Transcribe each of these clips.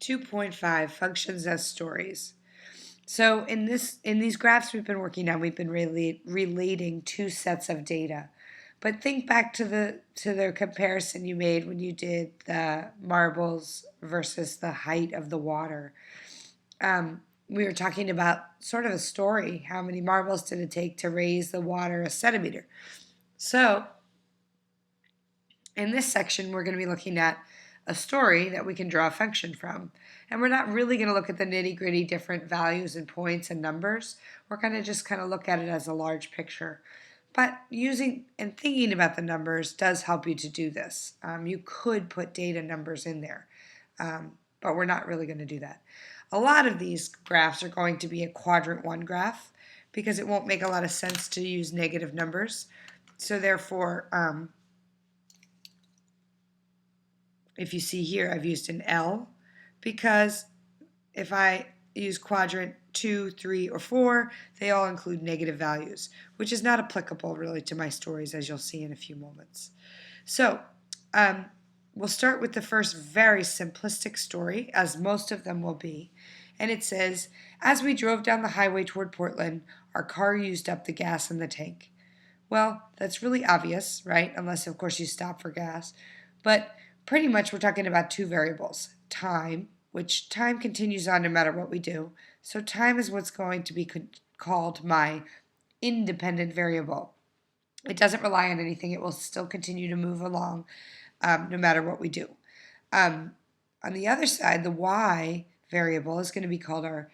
2.5 Functions as stories. So in these graphs we've been working on, we've been relating two sets of data. But think back to the comparison you made when you did the marbles versus the height of the water. We were talking about sort of a story. How many marbles did it take to raise the water a centimeter? So in this section, we're going to be looking at a story that we can draw a function from. And we're not really going to look at the nitty-gritty different values and points and numbers. We're going to just kind of look at it as a large picture. But using and thinking about the numbers does help you to do this. You could put data numbers in there, but we're not really going to do that. A lot of these graphs are going to be a quadrant 1 graph because it won't make a lot of sense to use negative numbers. So therefore, if you see here, I've used an L because if I use quadrant 2, 3, or 4, they all include negative values, which is not applicable really to my stories, as you'll see in a few moments. So we'll start with the first very simplistic story, as most of them will be. And it says, as we drove down the highway toward Portland, our car used up the gas in the tank. Well, that's really obvious, right? Unless, of course, you stop for gas. But pretty much we're talking about two variables. Time, which time continues on no matter what we do. So time is what's going to be called my independent variable. It doesn't rely on anything. It will still continue to move along no matter what we do. On the other side, the y variable is going to be called our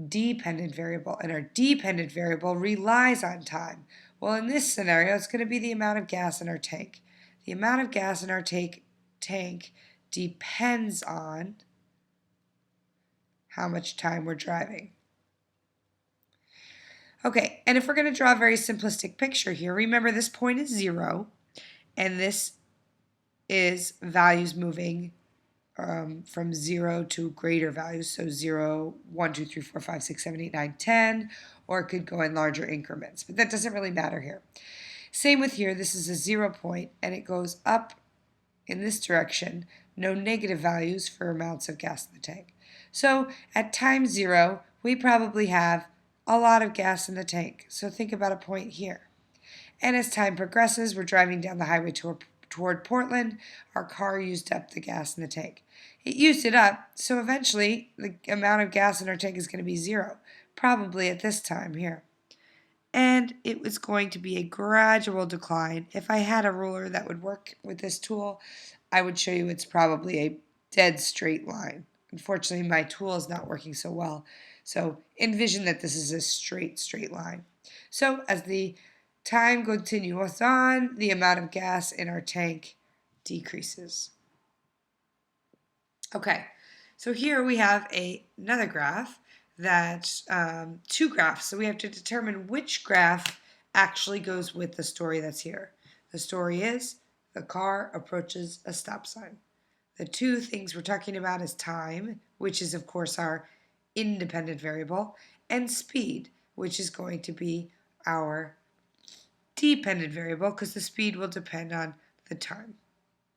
dependent variable. And our dependent variable relies on time. Well, in this scenario, it's going to be the amount of gas in our tank. The amount of gas in our tank depends on how much time we're driving. Okay, and if we're going to draw a very simplistic picture here, remember this point is 0, and this is values moving from 0 to greater values, so 0, 1, 2, 3, 4, 5, 6, 7, 8, 9, 10, or it could go in larger increments, but that doesn't really matter here. Same with here, this is a 0 point, and it goes up in this direction, no negative values for amounts of gas in the tank. So at time 0, we probably have a lot of gas in the tank, so think about a point here. And as time progresses, we're driving down the highway toward Portland, our car used up the gas in the tank. It used it up, so eventually the amount of gas in our tank is going to be 0, probably at this time here. And it was going to be a gradual decline. If I had a ruler that would work with this tool, I would show you it's probably a dead straight line. Unfortunately, my tool is not working so well, so envision that this is a straight line. So as the time continues on, the amount of gas in our tank decreases. Okay, so here we have another graph that two graphs. So we have to determine which graph actually goes with the story that's here. The story is the car approaches a stop sign. The two things we're talking about is time, which is of course our independent variable, and speed, which is going to be our dependent variable because the speed will depend on the time.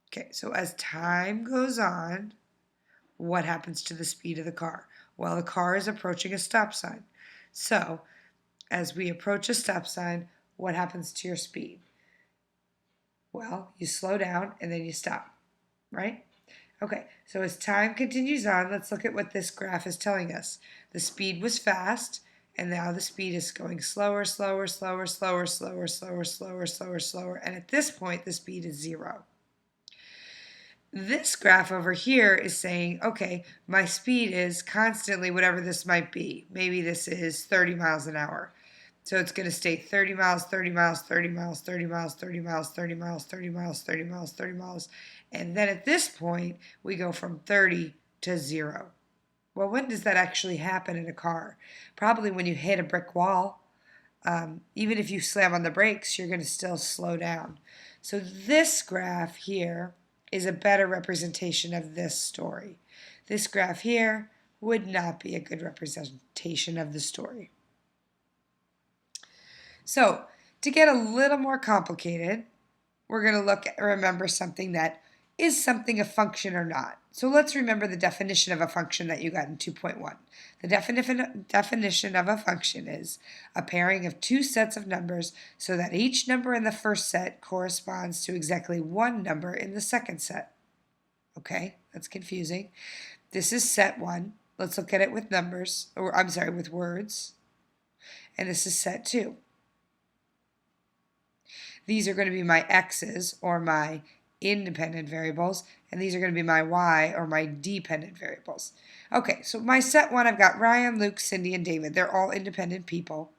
Okay, so as time goes on, what happens to the speed of the car? Well, the car is approaching a stop sign. So as we approach a stop sign, what happens to your speed? Well, you slow down and then you stop, right? Okay, so as time continues on, let's look at what this graph is telling us. The speed was fast, and now the speed is going slower, and at this point, the speed is 0. This graph over here is saying, okay, my speed is constantly whatever this might be. Maybe this is 30 miles an hour. So it's going to stay 30 miles, 30 miles, 30 miles, 30 miles, 30 miles, 30 miles, 30 miles, 30 miles, 30 miles. And then at this point, we go from 30 to 0. Well, when does that actually happen in a car? Probably when you hit a brick wall. Even if you slam on the brakes, you're going to still slow down. So this graph here is a better representation of this story. This graph here would not be a good representation of the story. So to get a little more complicated, we're going to remember something that is something a function or not. So let's remember the definition of a function that you got in 2.1. The definition of a function is a pairing of two sets of numbers so that each number in the first set corresponds to exactly one number in the second set. Okay, that's confusing. This is set 1. Let's look at it with numbers, or I'm sorry, with words. And this is set 2. These are going to be my x's, or my independent variables, and these are going to be my y, or my dependent variables. Okay, so my set 1, I've got Ryan, Luke, Cindy, and David. They're all independent people,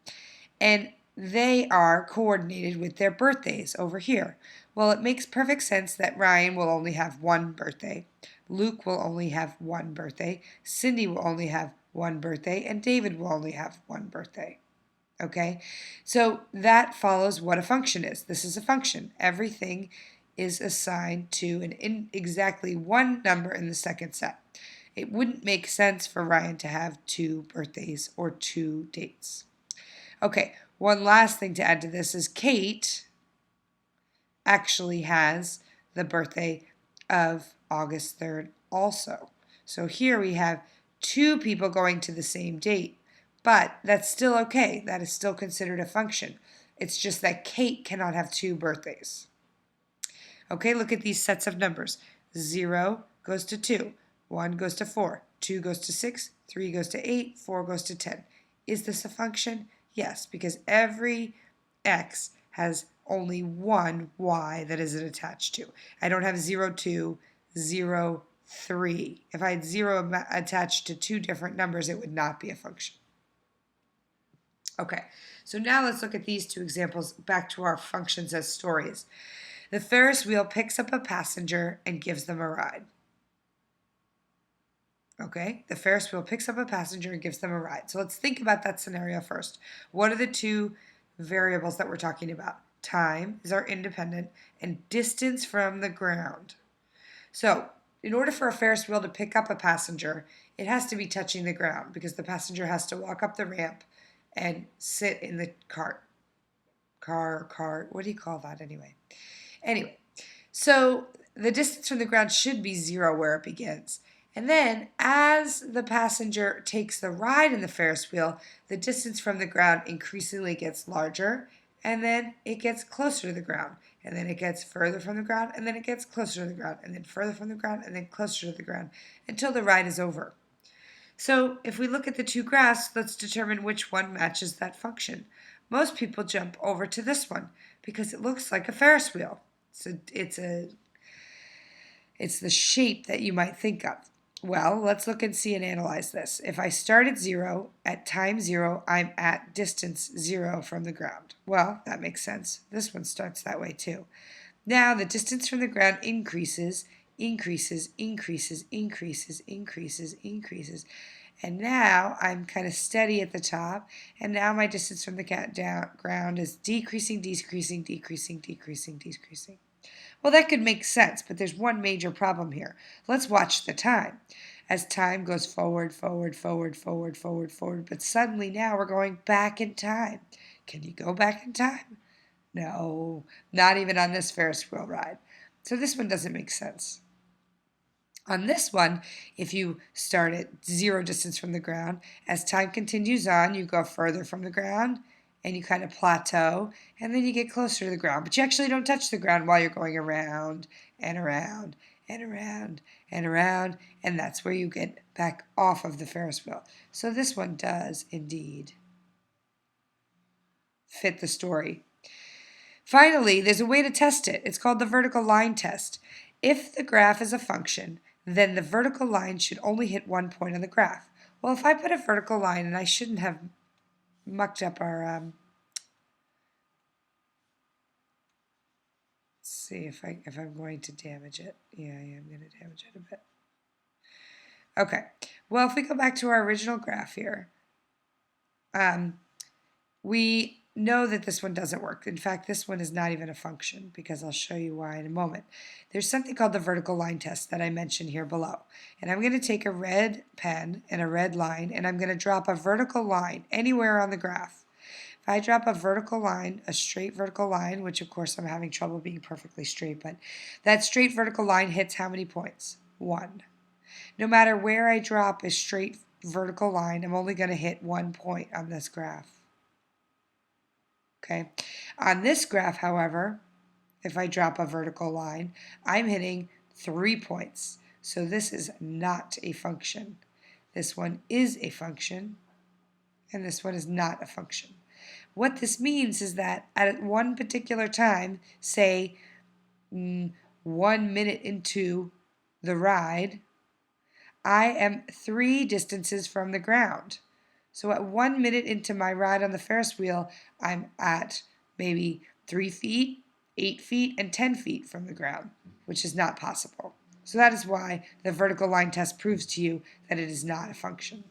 and they are coordinated with their birthdays over here. Well, it makes perfect sense that Ryan will only have one birthday, Luke will only have one birthday, Cindy will only have one birthday, and David will only have one birthday. Okay, so that follows what a function is. This is a function. Everything is assigned to exactly one number in the second set. It wouldn't make sense for Ryan to have two birthdays or two dates. Okay, one last thing to add to this is Kate actually has the birthday of August 3rd also. So here we have two people going to the same date. But that's still okay. That is still considered a function. It's just that Kate cannot have two birthdays. Okay, look at these sets of numbers. 0 goes to 2, 1 goes to 4, 2 goes to 6, 3 goes to 8, 4 goes to 10. Is this a function? Yes, because every x has only one y that is attached to. I don't have 0, 2, 0, 3. If I had 0 attached to two different numbers, it would not be a function. Okay, so now let's look at these two examples back to our functions as stories. The Ferris wheel picks up a passenger and gives them a ride. Okay, the Ferris wheel picks up a passenger and gives them a ride. So let's think about that scenario first. What are the two variables that we're talking about? Time is our independent and distance from the ground. So in order for a Ferris wheel to pick up a passenger, it has to be touching the ground because the passenger has to walk up the ramp and sit in the cart. What do you call that anyway? Anyway, so the distance from the ground should be 0 where it begins. And then as the passenger takes the ride in the Ferris wheel, the distance from the ground increasingly gets larger, and then it gets closer to the ground. And then it gets further from the ground, and then it gets closer to the ground, and then further from the ground, and then closer to the ground, until the ride is over. So if we look at the two graphs, let's determine which one matches that function. Most people jump over to this one because it looks like a Ferris wheel. It's the shape that you might think of. Well, let's look and see and analyze this. If I start at 0, at time 0, I'm at distance 0 from the ground. Well, that makes sense. This one starts that way too. Now the distance from the ground increases, increases. And now I'm kind of steady at the top. And now my distance from the ground is decreasing. Well, that could make sense, but there's one major problem here. Let's watch the time. As time goes forward, but suddenly now we're going back in time. Can you go back in time? No, not even on this Ferris wheel ride. So this one doesn't make sense. On this one, if you start at 0 distance from the ground, as time continues on, you go further from the ground, and you kind of plateau, and then you get closer to the ground. But you actually don't touch the ground while you're going around and around and around and around, and that's where you get back off of the Ferris wheel. So this one does indeed fit the story. Finally, there's a way to test it. It's called the vertical line test. If the graph is a function, then the vertical line should only hit one point on the graph. Well, if I put a vertical line, and I shouldn't have mucked up our, let's see if I'm going to damage it. Yeah, I am going to damage it a bit. Okay, well, if we go back to our original graph here, we know that this one doesn't work. In fact, this one is not even a function because I'll show you why in a moment. There's something called the vertical line test that I mentioned here below. And I'm going to take a red pen and a red line, and I'm going to drop a vertical line anywhere on the graph. If I drop a vertical line, a straight vertical line, which of course I'm having trouble being perfectly straight, but that straight vertical line hits how many points? 1. No matter where I drop a straight vertical line, I'm only going to hit 1 point on this graph. Okay. On this graph, however, if I drop a vertical line, I'm hitting 3 points. So this is not a function. This one is a function, and this one is not a function. What this means is that at one particular time, say 1 minute into the ride, I am 3 distances from the ground. So at 1 minute into my ride on the Ferris wheel, I'm at maybe 3 feet, 8 feet, and 10 feet from the ground, which is not possible. So that is why the vertical line test proves to you that it is not a function.